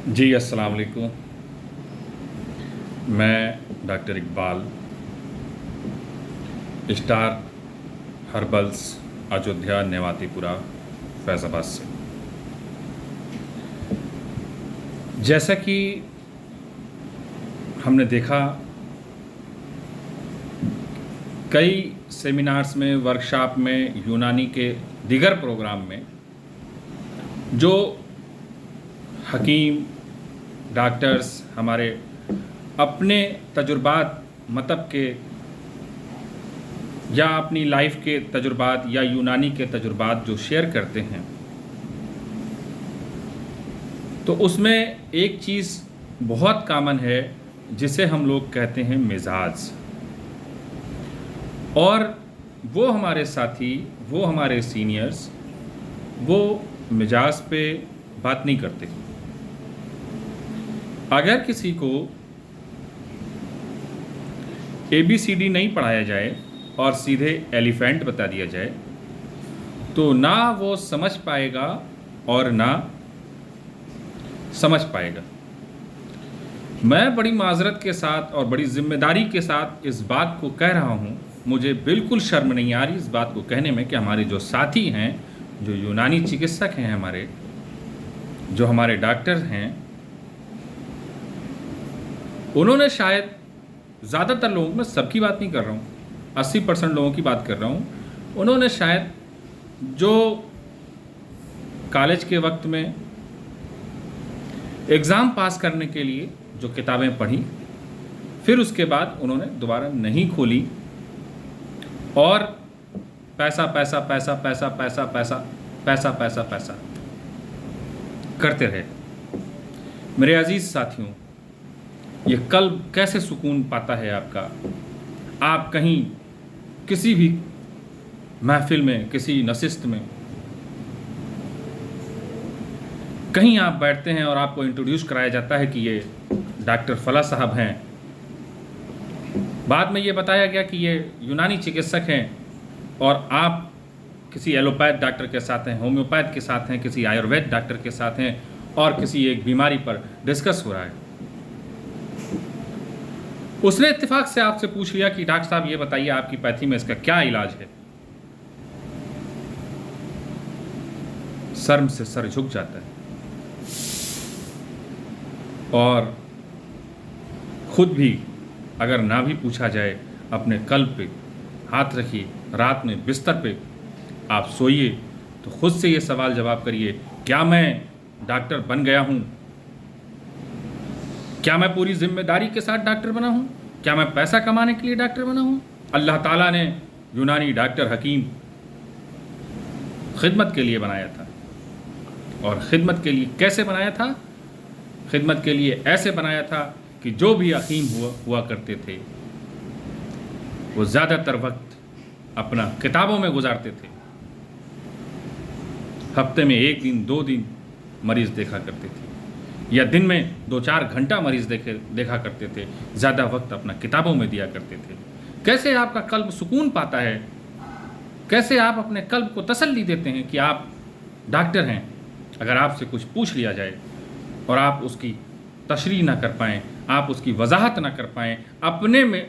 जी अस्सलाम वालेकुम। मैं doctor Iqbal Star Herbals Ayodhya Nevatipura Faizabad से। जैसा कि हमने देखा कई सेमिनार्स में, वर्कशॉप में, यूनानी के दीगर प्रोग्राम में जो हकीम डॉक्टर्स हमारे अपने तजुर्बात मतलब के या अपनी लाइफ के तजुर्बात या यूनानी के तजुर्बात जो शेयर करते हैं, तो उसमें एक चीज़ बहुत कॉमन है जिसे हम लोग कहते हैं मिजाज। और वो हमारे साथी, वो हमारे सीनियर्स, वो मिजाज पे बात नहीं करते। अगर किसी को ABCD नहीं पढ़ाया जाए और सीधे एलिफेंट बता दिया जाए तो ना वो समझ पाएगा और ना समझ पाएगा। मैं बड़ी माजरत के साथ और बड़ी ज़िम्मेदारी के साथ इस बात को कह रहा हूँ, मुझे बिल्कुल शर्म नहीं आ रही इस बात को कहने में कि हमारे जो साथी हैं, जो यूनानी चिकित्सक हैं, हमारे जो हमारे डॉक्टर हैं, उन्होंने शायद ज़्यादातर लोगों में, सबकी बात नहीं कर रहा हूँ, 80% लोगों की बात कर रहा हूँ, उन्होंने शायद जो कॉलेज के वक्त में एग्ज़ाम पास करने के लिए जो किताबें पढ़ी, फिर उसके बाद उन्होंने दोबारा नहीं खोली और पैसा पैसा पैसा पैसा पैसा पैसा पैसा पैसा पैसा करते रहे। मेरे अजीज़ साथियों, ये कल्ब कैसे सुकून पाता है आपका? आप कहीं किसी भी महफिल में, किसी नशिस्त में कहीं आप बैठते हैं और आपको इंट्रोड्यूस कराया जाता है कि ये डॉक्टर फला साहब हैं। बाद में ये बताया गया कि ये यूनानी चिकित्सक हैं और आप किसी एलोपैथ डॉक्टर के साथ हैं, होम्योपैथ के साथ हैं, किसी आयुर्वेद डॉक्टर के साथ हैं और किसी एक बीमारी पर डिस्कस हो रहा है। उसने इत्तेफाक से आपसे पूछ लिया कि डॉक्टर साहब ये बताइए आपकी पैथी में इसका क्या इलाज है। शर्म से सर झुक जाता है और खुद भी अगर ना भी पूछा जाए, अपने कल्ब पे हाथ रखिए, रात में बिस्तर पे आप सोइए तो खुद से ये सवाल जवाब करिए, क्या मैं डॉक्टर बन गया हूँ? क्या मैं पूरी जिम्मेदारी के साथ डॉक्टर बना हूँ? क्या मैं पैसा कमाने के लिए डॉक्टर बना हूँ? अल्लाह ताला ने यूनानी डॉक्टर हकीम खिदमत के लिए बनाया था। और ख़िदमत के लिए कैसे बनाया था? खिदमत के लिए ऐसे बनाया था कि जो भी हकीम हुआ करते थे वो ज़्यादातर वक्त अपना किताबों में गुजारते थे। हफ्ते में 1 दिन 2 दिन मरीज़ देखा करते थे या दिन में 2-4 घंटा मरीज़ देखा करते थे। ज़्यादा वक्त अपना किताबों में दिया करते थे। कैसे आपका कल्ब सुकून पाता है? कैसे आप अपने कल्ब को तसल्ली देते हैं कि आप डॉक्टर हैं? अगर आपसे कुछ पूछ लिया जाए और आप उसकी तशरीह ना कर पाएँ, आप उसकी वजाहत ना कर पाएँ, अपने में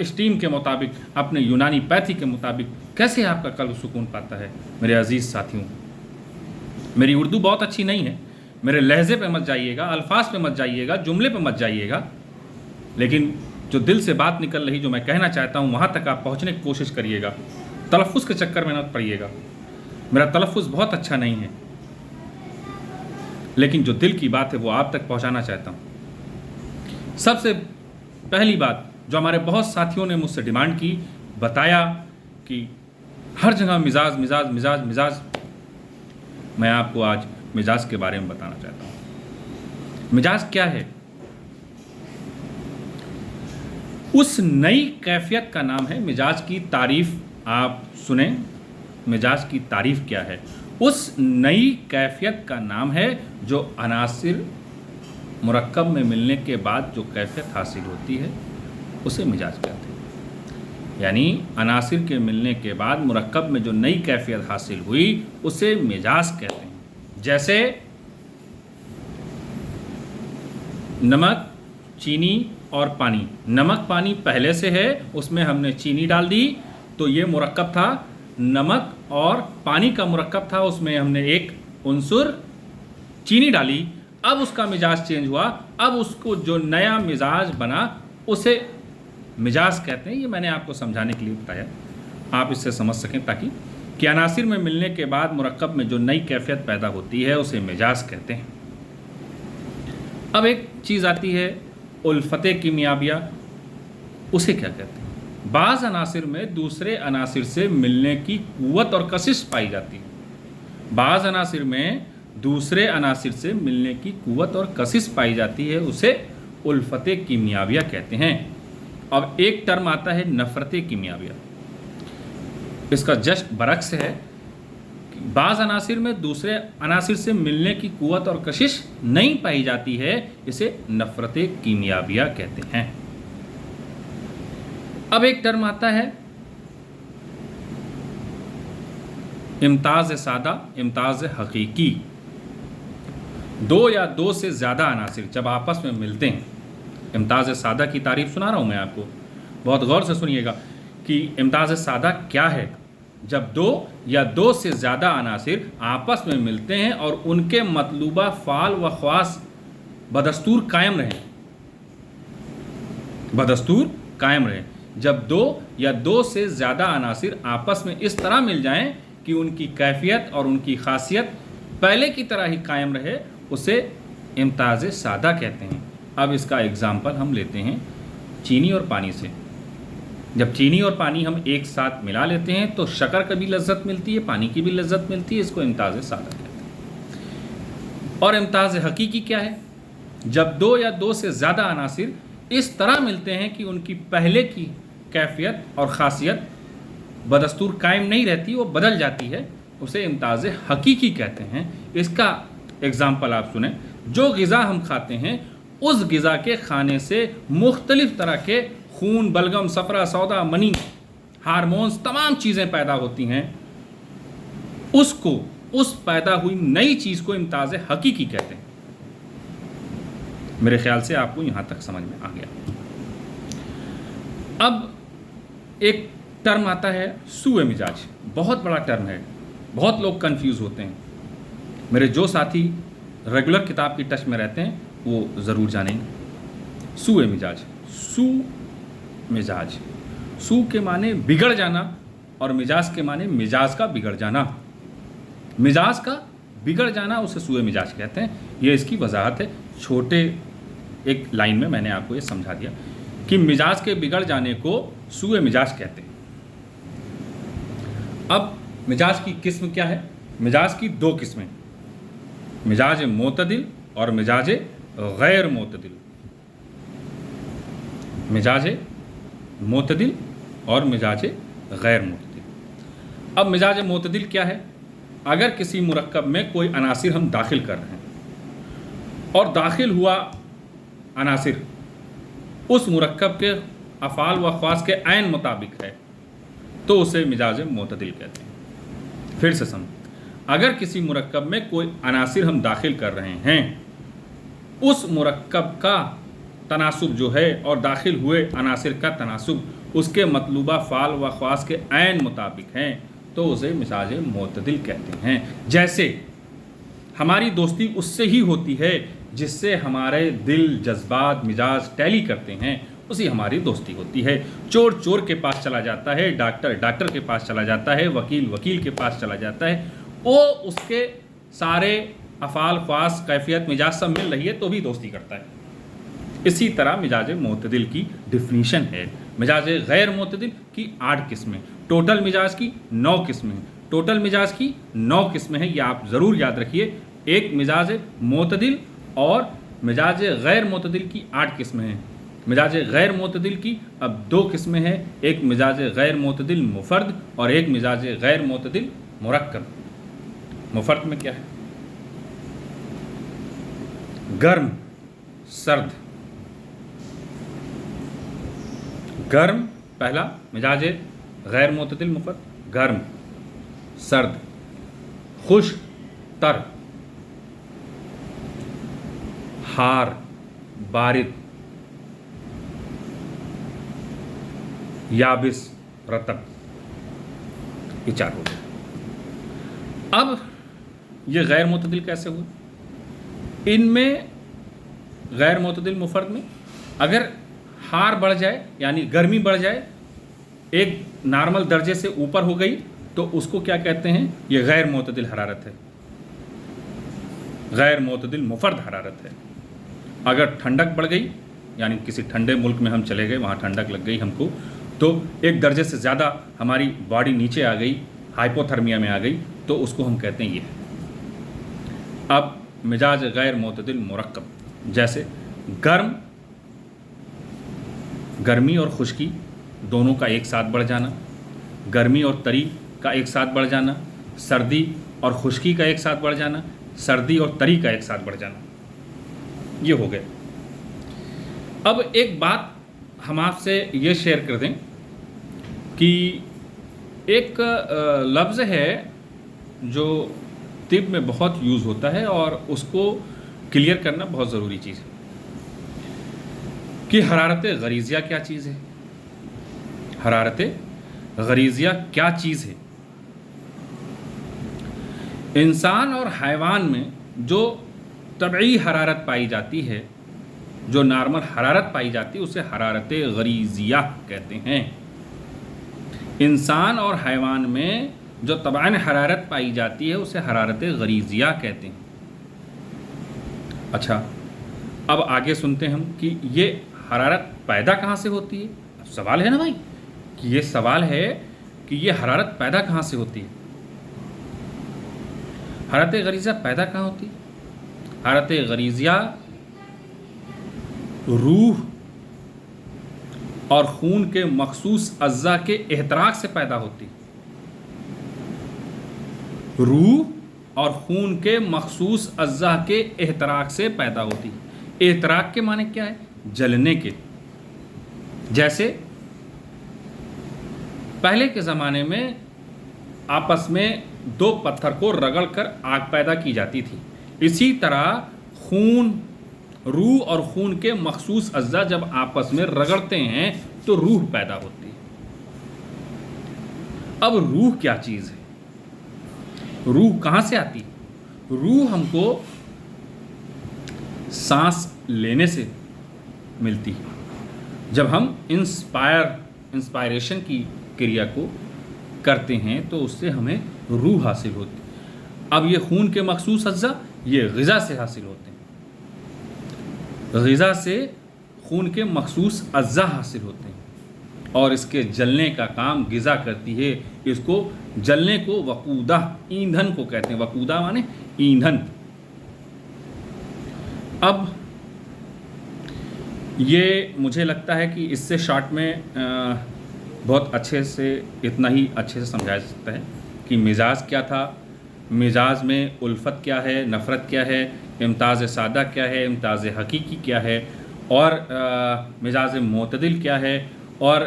स्टीम के मुताबिक, अपने यूनानी पैथी के मुताबिक, कैसे आपका कल्ब सुकून पाता है? मेरे अजीज़ साथियों, मेरी उर्दू बहुत अच्छी नहीं है, मेरे लहजे पे मत जाइएगा, अल्फाज पे मत जाइएगा, जुमले पे मत जाइएगा, लेकिन जो दिल से बात निकल रही, जो मैं कहना चाहता हूँ, वहाँ तक आप पहुँचने की कोशिश करिएगा। तलफ़ुज़ के चक्कर में मत पड़िएगा। मेरा तलफ़ुज़ बहुत अच्छा नहीं है, लेकिन जो दिल की बात है वो आप तक पहुंचाना चाहता हूं। सबसे पहली बात जो हमारे बहुत साथियों ने मुझसे डिमांड की, बताया कि हर जगह मिजाज मिजाज मिजाज मिजाज, मैं आपको आज मिजाज के बारे में बताना चाहता हूं। मिजाज क्या है? उस नई कैफियत का नाम है मिजाज की तारीफ। आप सुने, मिजाज की तारीफ क्या है? उस नई कैफियत का नाम है जो अनासिर मुरक्कब में मिलने के बाद जो कैफियत हासिल होती है उसे मिजाज कहते हैं। यानी अनासिर के मिलने के बाद मुरक्कब में जो नई कैफियत हासिल हुई उसे मिजाज कहते हैं। जैसे नमक, चीनी और पानी। नमक पानी पहले से है, उसमें हमने चीनी डाल दी, तो ये मुरक्कब था। नमक और पानी का मुरक्कब था, उसमें हमने एक उंसुर चीनी डाली। अब उसका मिजाज चेंज हुआ, अब उसको जो नया मिजाज बना उसे मिजाज कहते हैं। ये मैंने आपको समझाने के लिए बताया, आप इससे समझ सकें, ताकि कि अनासिर में मिलने के बाद मुरक्कब में जो नई कैफियत पैदा होती है उसे मिजाज कहते हैं। अब एक चीज़ आती है उल्फत कीमियाबिया, उसे क्या कहते हैं? बाज़ अनासिर में दूसरे अनासिर से मिलने की कुव्वत और कशिश पाई जाती है। बाज़ अनासिर में दूसरे अनासिर से मिलने की कुव्वत और कशिश पाई जाती है, उसे उल्फत कीमियाबिया कहते हैं। अब एक टर्म आता है नफ़रत कीमियाबिया, इसका जस्ट बरक्स है। बाज़ अनासिर में दूसरे अनासिर से मिलने की कुव्वत और कशिश नहीं पाई जाती है, इसे नफ़रत कीमियाबिया कहते हैं। अब एक टर्म आता है इम्ताज़ सादा, इम्ताज़ हकीकी। दो या दो से ज़्यादा अनासिर जब आपस में मिलते हैं, इम्ताज़ सादा की तारीफ़ सुना रहा हूँ मैं आपको, बहुत गौर से सुनिएगा कि इम्ताज़ सादा क्या है। जब दो या दो से ज़्यादा अनासिर आपस में मिलते हैं और उनके मतलूबा फ़ाल व ख़वास बदस्तूर कायम रहें, बदस्तूर कायम रहें। जब दो या दो से ज़्यादा अनासिर आपस में इस तरह मिल जाएं कि उनकी कैफियत और उनकी खासियत पहले की तरह ही कायम रहे, उसे इम्ताज़ सादा कहते हैं। अब इसका एग्ज़ाम्पल हम लेते हैं चीनी और पानी से। जब चीनी और पानी हम एक साथ मिला लेते हैं तो शक्कर की भी लज्जत मिलती है, पानी की भी लज्जत मिलती है, इसको इम्ताज़ सादा कहते हैं। और इम्ताज़ हकीकी क्या है? जब दो या दो से ज़्यादा अनासिर इस तरह मिलते हैं कि उनकी पहले की कैफियत और ख़ासियत बदस्तूर कायम नहीं रहती, वो बदल जाती है, उसे इम्ताज़ हकीकी कहते हैं। इसका एग्ज़ाम्पल आप सुने। जो ग़िज़ा हम खाते हैं, उस ग़िज़ा के खाने से मुख्तलिफ़ तरह के खून, बलगम, सफ़रा, सौदा, मनी, हार्मोन्स, तमाम चीज़ें पैदा होती हैं। उसको, उस पैदा हुई नई चीज़ को इम्ताज़ हकीकी कहते हैं। मेरे ख्याल से आपको यहाँ तक समझ में आ गया। अब एक टर्म आता है सूए मिजाज, बहुत बड़ा टर्म है, बहुत लोग कंफ्यूज होते हैं। मेरे जो साथी रेगुलर किताब की टच में रहते हैं वो ज़रूर जानेंगे। सूए मिजाज, सू मिजाज, सू के माने बिगड़ जाना और मिजाज के माने मिजाज का बिगड़ जाना। मिजाज का बिगड़ जाना उसे सूए मिजाज कहते हैं। ये इसकी वजाहत है, छोटे एक लाइन में मैंने आपको ये समझा दिया कि मिजाज के बिगड़ जाने को सूए मिजाज कहते हैं। अब मिजाज की किस्म क्या है? मिजाज की दो किस्में, मिजाज मोतदिल और मिजाज गैर मोतदिल। मिजाज मोतदिल और मिजाज गैर मोतदिल। अब मिजाज मोतदिल क्या है? अगर किसी मुरक्कब में कोई अनासिर हम दाखिल कर रहे हैं और दाखिल हुआ अनासिर उस मुरक्कब के अफ़ाल व ख़वास के ऐन मुताबिक है, तो उसे मिजाज मोतदिल कहते हैं। फिर से समझ, अगर किसी मुरक्कब में कोई अनासिर हम दाखिल कर रहे हैं, उस मुरक्कब का तनासुब जो है और दाखिल हुए अनासिर का तनासुब उसके मतलूबा फ़ाल व ख़वास के ऐन मुताबिक हैं, तो उसे मिजाज मोतदिल कहते हैं। जैसे हमारी दोस्ती उससे ही होती है जिससे हमारे दिल, जज्बात, मिजाज टैली करते हैं, उसी हमारी दोस्ती होती है। चोर चोर के पास चला जाता है, डॉक्टर डॉक्टर के पास चला जाता है, वकील वकील के पास चला जाता है, वो उसके सारे अफ़ाल, ख्वास, कैफियत, मिजाज सब मिल रही है तो भी दोस्ती करता है। इसी तरह मिजाज मोतदिल की डिफिनीशन है। मिजाज गैर मोतदिल की 8 किस्में, टोटल मिजाज की 9 किस्में। टोटल मिजाज की 9 किस्में हैं, ये आप ज़रूर याद रखिए। एक मिजाज मोतदिल और मिजाज गैर मोतदिल की 8 किस्में हैं। मिजाज गैर मोतदिल की अब 2 किस्में हैं, एक मिजाज गैर मोतदिल मुफर्द और एक मिजाज गैर मोतदिल मुरक्कब। मुफर्द में क्या है? गर्म, सर्द। गर्म पहला मिजाज गैर मोतदिल मुफर्द, गर्म, सर्द, खुश, तर, हार, बारिद, याबिस, रतब, ये 4 हो गए। अब ये गैर मुतदिल कैसे हुए? इनमें गैर मुतदिल मुफर्द में अगर हार बढ़ जाए यानी गर्मी बढ़ जाए, एक नॉर्मल दर्जे से ऊपर हो गई, तो उसको क्या कहते हैं? ये गैर मुतदिल हरारत है, गैर मुतदिल मुफर्द हरारत है। अगर ठंडक बढ़ गई यानी किसी ठंडे मुल्क में हम चले गए, वहाँ ठंडक लग गई हमको, तो एक दर्जे से ज़्यादा हमारी बॉडी नीचे आ गई, हाइपोथर्मिया में आ गई, तो उसको हम कहते हैं ये। अब मिजाज गैर मुतदिल मुरक्कब, जैसे गर्मी और खुश्की दोनों का एक साथ बढ़ जाना, गर्मी और तरी का एक साथ बढ़ जाना, सर्दी और खुश्की का एक साथ बढ़ जाना, सर्दी और तरी का एक साथ बढ़ जाना, ये हो गए। अब एक बात हम आपसे ये शेयर कर दें कि एक लफ्ज़ है जो तिब में बहुत यूज़ होता है और उसको क्लियर करना बहुत ज़रूरी चीज़ है कि हरारत गरीज़िया क्या चीज़ है। हरारत गरीज़िया क्या चीज़ है? इंसान और हैवान में जो तबई हरारत पाई जाती है, जो नॉर्मल हरारत पाई जाती है, उसे हरारत गरीज़िया कहते हैं। इंसान और हैवान में जो तबान हरारत पाई जाती है उसे हरारत गरीज़िया कहते हैं। अच्छा, अब आगे सुनते हैं हम कि ये हरारत पैदा कहाँ से होती है। अब सवाल है ना भाई, कि ये सवाल है कि ये हरारत पैदा कहाँ से होती है। हरारत गरीज़िया पैदा कहाँ होती है? हरारत गरीज़िया रूह और खून के मखसूस अज़्ज़ा के एहतराक से पैदा होती। रूह और खून के मखसूस अज़्ज़ा के एहतराक से पैदा होती। एहतराक के माने क्या है? जलने के। जैसे पहले के ज़माने में आपस में 2 पत्थर को रगड़कर आग पैदा की जाती थी, इसी तरह खून, रूह और खून के मखसूस अज़्ज़ा जब आपस में रगड़ते हैं तो रूह पैदा होती है। अब रूह क्या चीज़ है? रूह कहाँ से आती है? रूह हमको सांस लेने से मिलती है। जब हम इंस्पायरेशन की क्रिया को करते हैं तो उससे हमें रूह हासिल होती है। अब ये खून के मखसूस अज़्ज़ा ये ग़िज़ा से हासिल होते हैं। ग़िज़ा से खून के मखसूस अज़्ज़ा हासिल होते हैं और इसके जलने का काम ग़िज़ा करती है। इसको जलने को वक़ूदा, ईंधन को कहते हैं। वक़ूदा माने ईंधन। अब ये मुझे लगता है कि इससे शॉर्ट में बहुत अच्छे से, इतना ही अच्छे से समझाया जा सकता है कि मिजाज क्या था, मिजाज में उल्फत क्या है, नफ़रत क्या है, इम्ताज़ सादा क्या है, इम्ताज़ हकीकी क्या है, और मिजाज मोतदिल क्या है, और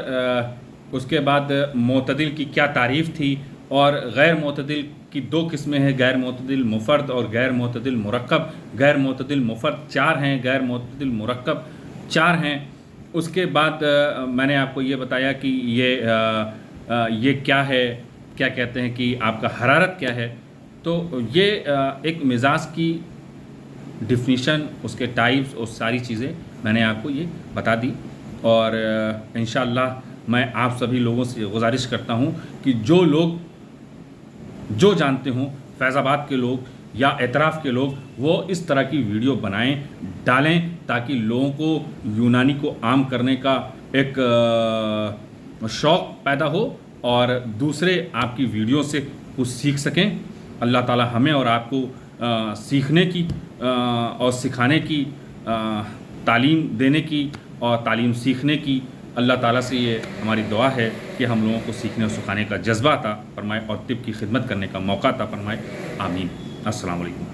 उसके बाद मोतदिल की क्या तारीफ़ थी, और गैर मोतदिल की 2 किस्में हैं, गैर मोतदिल मुफ़र्द और गैर मोतदिल मुरक्कब। गैर मोतदिल मुफ़र्द 4 हैं, गैर मोतदिल मुरक्कब 4 हैं। उसके बाद मैंने आपको ये बताया कि ये क्या है, क्या कहते हैं कि आपका हरारत क्या है। तो ये एक मिजाज की डिफिनीशन, उसके टाइप्स और सारी चीज़ें मैंने आपको ये बता दी। और इंशाअल्लाह मैं आप सभी लोगों से गुजारिश करता हूँ कि जो लोग जो जानते हों, फैज़ाबाद के लोग या एतराफ़ के लोग, वो इस तरह की वीडियो बनाएं, डालें, ताकि लोगों को यूनानी को आम करने का एक शौक़ पैदा हो और दूसरे आपकी वीडियो से कुछ सीख सकें। अल्लाह ताला हमें और आपको सीखने की और सिखाने की, तालीम देने की और तालीम सीखने की अल्लाह ताला से ये हमारी दुआ है कि हम लोगों को सीखने और सिखाने का जज्बा अता फरमाए और तिब की खिदमत करने का मौका अता फरमाए। आमीन। अस्सलाम वालेकुम।